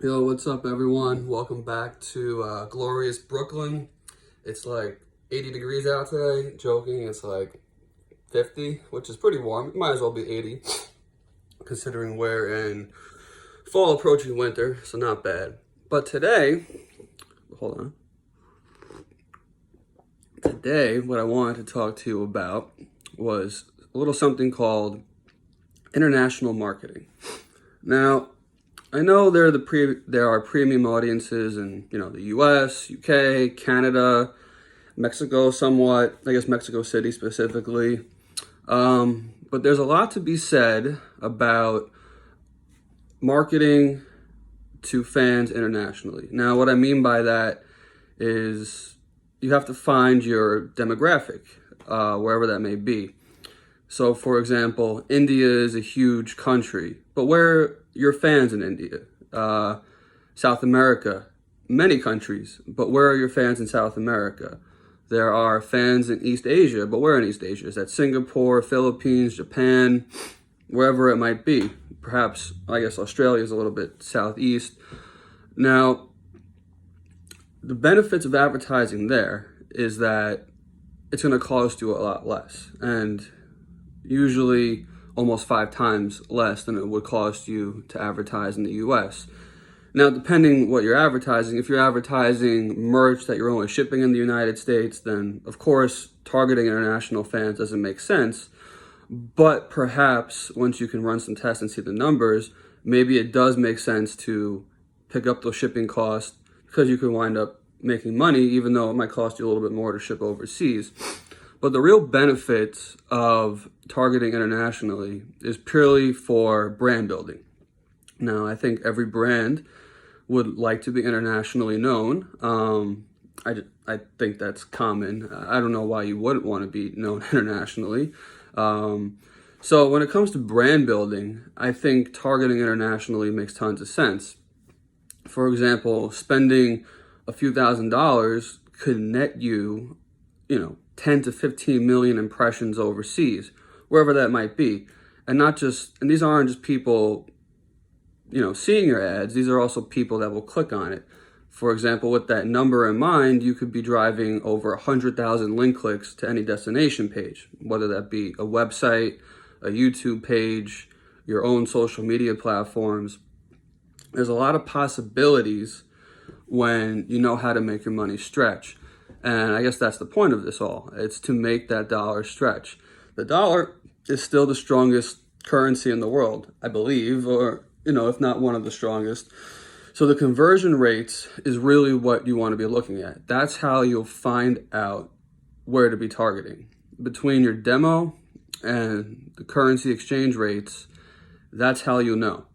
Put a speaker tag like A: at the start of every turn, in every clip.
A: Yo, what's up, everyone? Welcome back to glorious Brooklyn. It's like 80 degrees out today. Joking, it's like 50, which is pretty warm. It might as well be 80, considering we're in fall approaching winter, so not bad. But today, hold on. Today, what I wanted to talk to you about was a little something called international marketing. Now, I know there are premium audiences in the U.S., U.K., Canada, Mexico, somewhat. I guess Mexico City specifically. But there's a lot to be said about marketing to fans internationally. Now, what I mean by that is you have to find your demographic, wherever that may be. So, for example, India is a huge country, but where are your fans in India? South America, many countries, but where are your fans in South America? There are fans in East Asia, but where in East Asia? Is that Singapore, Philippines, Japan, wherever it might be? Perhaps, I guess Australia is a little bit southeast. Now, the benefits of advertising there is that it's going to cost you a lot less, and usually almost 5 times less than it would cost you to advertise in the US. Now, depending what you're advertising, if you're advertising merch that you're only shipping in the United States, then of course targeting international fans doesn't make sense. But perhaps once you can run some tests and see the numbers, maybe it does make sense to pick up those shipping costs because you can wind up making money, even though it might cost you a little bit more to ship overseas. But the real benefits of targeting internationally is purely for brand building. Now, I think every brand would like to be internationally known. I think that's common. I don't know why you wouldn't want to be known internationally. So when it comes to brand building, I think targeting internationally makes tons of sense. For example, spending a few $1,000s could net you, 10 to 15 million impressions overseas, wherever that might be. And these aren't just people, seeing your ads. These are also people that will click on it. For example, with that number in mind, you could be driving over 100,000 link clicks to any destination page, whether that be a website, a YouTube page, your own social media platforms. There's a lot of possibilities when you know how to make your money stretch. And I guess that's the point of this all. It's to make that dollar stretch. The dollar is still the strongest currency in the world, I believe, or, if not one of the strongest. So the conversion rates is really what you want to be looking at. That's how you'll find out where to be targeting. Between your demo and the currency exchange rates, that's how you'll know.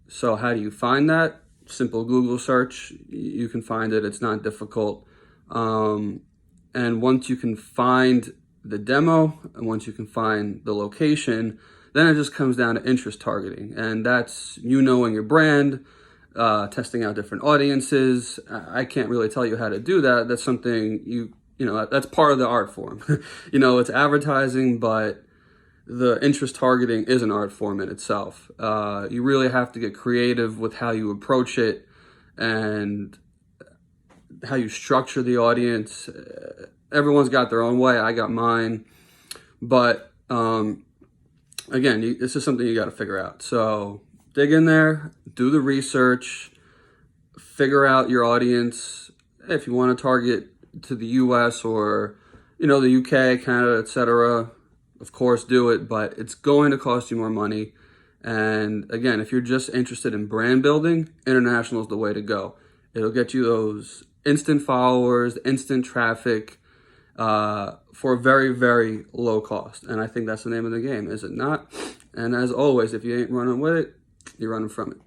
A: So how do you find that? Simple Google search. You can find it. It's not difficult. And once you can find the demo and once you can find the location, then it just comes down to interest targeting. And that's knowing your brand, testing out different audiences. I can't really tell you how to do that. That's something that's part of the art form. It's advertising, but the interest targeting is an art form in itself. You really have to get creative with how you approach it and how you structure the audience. Everyone's got their own way. I got mine. But again, this is something you got to figure out. So dig in there, do the research, figure out your audience. If you want to target to the US or, the UK, Canada, etc., of course, do it, but it's going to cost you more money. And again, if you're just interested in brand building, international is the way to go. It'll get you those instant followers, instant traffic, for a very, very low cost. And I think that's the name of the game, is it not? And as always, if you ain't running with it, you're running from it.